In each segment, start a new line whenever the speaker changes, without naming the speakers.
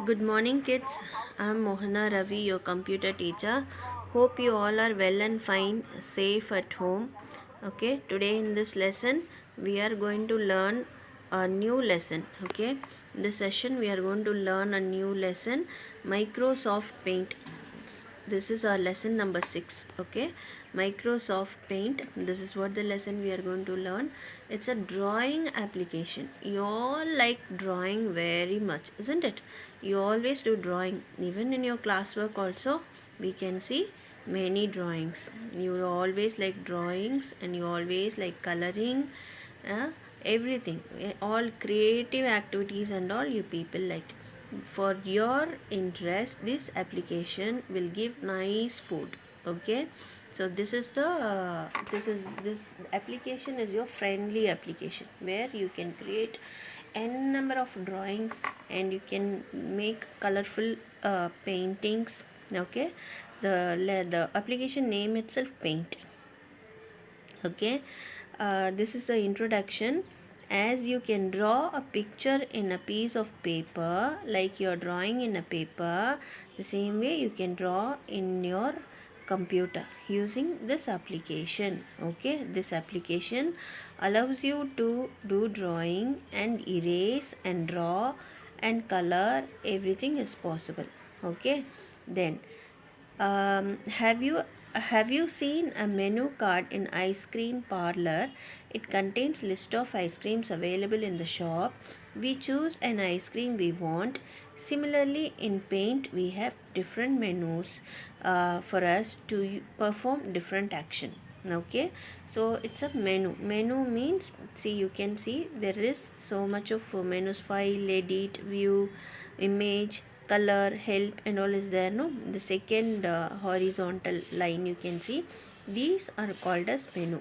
Good morning, kids. I'm Mohana Ravi, your computer teacher. Hope you all are well and fine, safe at home. Okay, today in this lesson, we are going to learn a new lesson. Okay, in this session, we are going to learn a new lesson, Microsoft Paint. This is our lesson number 6. Okay, Microsoft Paint. This is what the lesson we are going to learn. It's a drawing application. You all like drawing very much, isn't it? You always do drawing. Even in your classwork also, we can see many drawings. You always like drawings and you always like coloring, uh, everything. All creative activities and all you people like. For your interest, this application will give nice food. Okay, so this application is your friendly application where you can create n number of drawings and you can make colorful paintings. Okay, the application name itself Paint. Okay, this is the introduction. As you can draw a picture in a piece of paper, like you're drawing in a paper, the same way you can draw in your computer using this application. Okay, this application allows you to do drawing and erase and draw and color. Everything is possible. Okay, then have you seen a menu card in ice cream parlor? It contains list of ice creams available in the shop. We choose an ice cream we want. Similarly, in Paint, we have different menus for us to perform different action. Okay, so it's a menu means, see, you can see there is so much of menus: file, edit, view, image, color, help and all is there. No, the second horizontal line you can see, these are called as menu.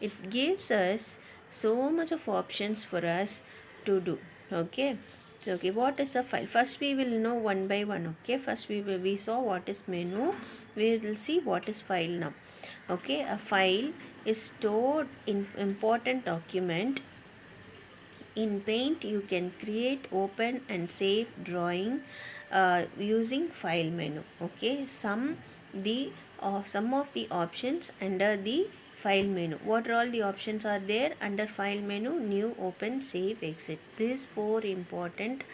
It gives us so much of options for us to do. Okay, so okay, what is a file? First we will know one by one. Okay, first we saw what is menu. We will see what is file now. Okay, a file is stored in important document. In Paint, you can create, open and save drawing using file menu. Okay, some of the options under the file menu. What are all the options are there under file menu? New, open, save, exit. These four important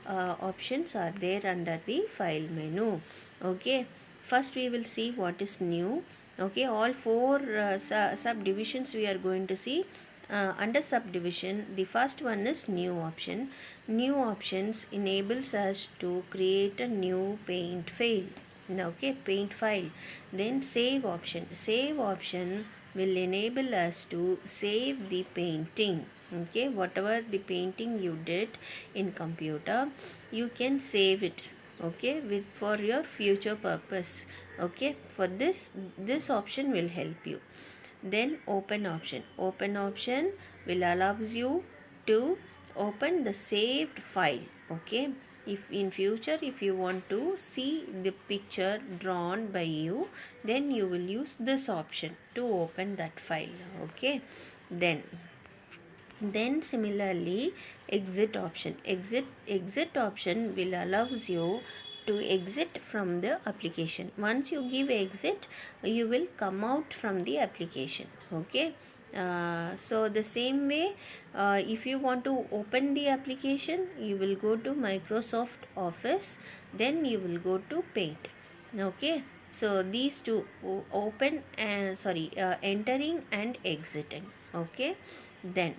options are there under the file menu. Okay, first we will see what is new. Okay, all four subdivisions we are going to see. Under subdivision, the first one is new option. New options enables us to create a new paint file. Okay, paint file. Then save option. Save option will enable us to save the painting. Okay, whatever the painting you did in computer, you can save it. Okay, with for your future purpose. Okay, for this option will help you. Then open option. Open option will allows you to open the saved file. Okay, if in future if you want to see the picture drawn by you, then you will use this option to open that file. Okay, then similarly, exit option. Exit option will allows you to exit from the application. Once you give exit, you will come out from the application. Okay, so the same way, if you want to open the application, you will go to Microsoft Office, then you will go to Paint. Okay, so these two, open and entering and exiting. Okay, then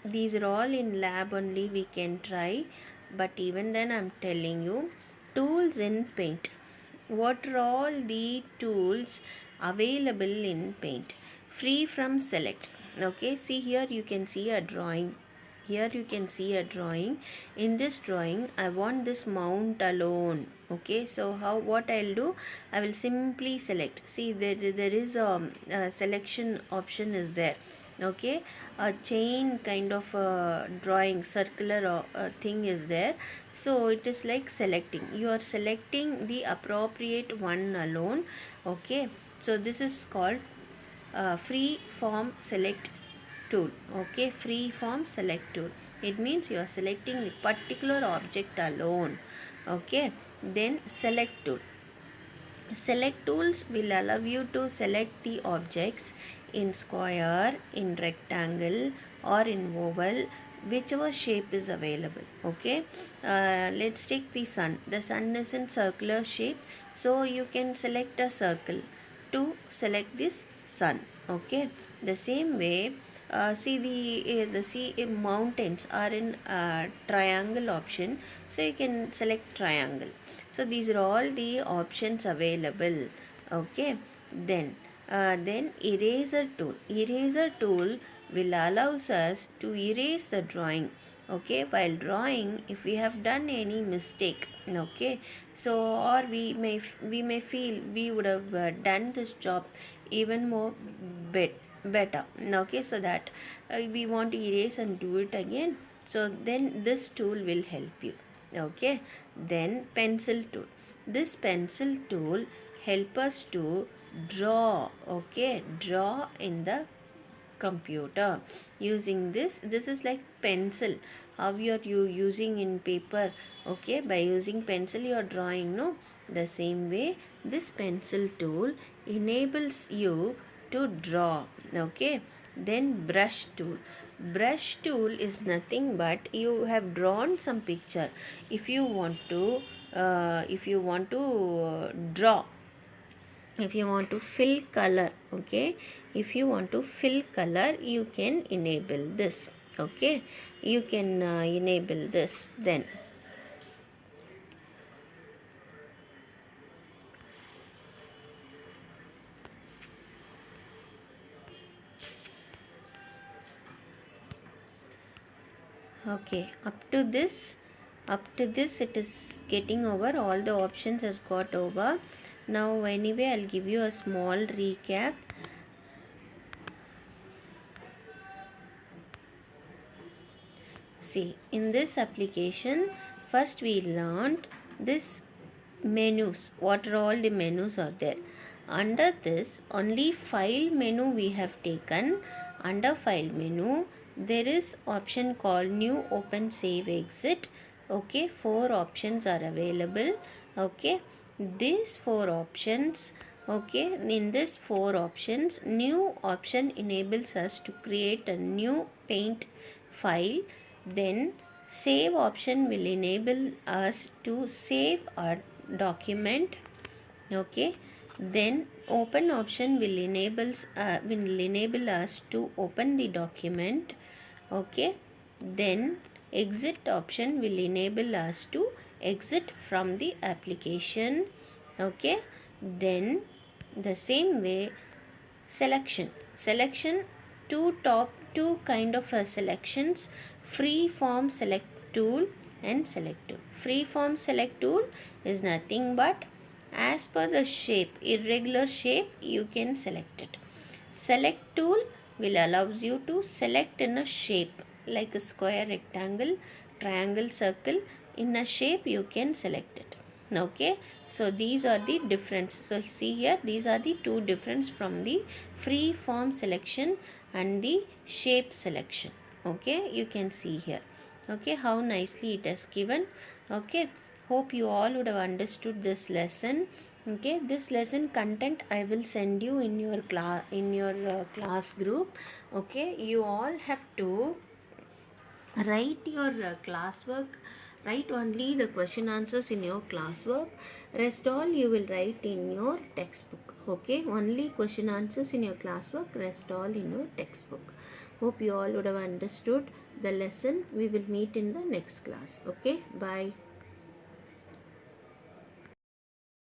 these are all in lab only, we can try, but even then I'm telling you, tools in Paint. What are all the tools available in Paint? Free from select. Okay, see here you can see a drawing. Here you can see a drawing. In this drawing, I want this mount alone. Okay, so what I'll do, I will simply select. See, there is a selection option is there. Okay, a chain kind of drawing, circular thing is there. So it is like selecting. You are selecting the appropriate one alone. Okay, so this is called free form select tool. Okay, free form select tool. It means you are selecting the particular object alone. Okay, then select tool. Select tools will allow you to select the objects in square, in rectangle, or in oval, whichever shape is available. Okay, let's take the sun. The sun is in circular shape, so you can select a circle to select this sun. Okay, the same way, mountains are in triangle option, so you can select triangle. So these are all the options available. Okay, then eraser tool. Eraser tool will allows us to erase the drawing. Okay, while drawing, if we have done any mistake, okay, so or we may feel we would have done this job even more better. Okay, so that we want to erase and do it again, so then this tool will help you. Okay, then pencil tool. This pencil tool help us to draw. Okay, draw in the computer using this is like pencil. How you using in paper? Okay, by using pencil you are drawing, no? The same way, this pencil tool enables you to draw. Okay, then brush tool. Brush tool is nothing but you have drawn some picture. If you want to draw, if you want to fill color, okay, if you want to fill color, you can enable this. Okay, you can enable this. Then okay, up to this it is getting over. All the options has got over. Now anyway, I'll give you a small recap. See, in this application, first we learned this menus. What are all the menus are there? Under this, only file menu we have taken. Under file menu, there is option called new, open, save, exit. Okay, 4 options are available. Okay, these 4 options, okay, in this 4 options, new option enables us to create a new paint file. Then save option will enable us to save our document. Okay, then open option will enable us to open the document. Okay, then exit option will enable us to exit from the application. Okay, then the same way, selection two kind of selections: free form select tool and select tool. Free form select tool is nothing but as per the shape, irregular shape, you can select it. Select tool will allows you to select in a shape like a square, rectangle, triangle, circle. In a shape you can select it. Okay, so these are the difference. So see here, these are the two difference from the free form selection and the shape selection. Okay, you can see here. Okay, how nicely it is given. Okay, hope you all would have understood this lesson. Okay, this lesson content I will send you in your class group. Okay, you all have to write your classwork. Write only the question answers in your classwork. Rest all you will write in your textbook. Okay, only question answers in your classwork, rest all in your textbook. Hope you all would have understood the lesson. We will meet in the next class. Okay, bye.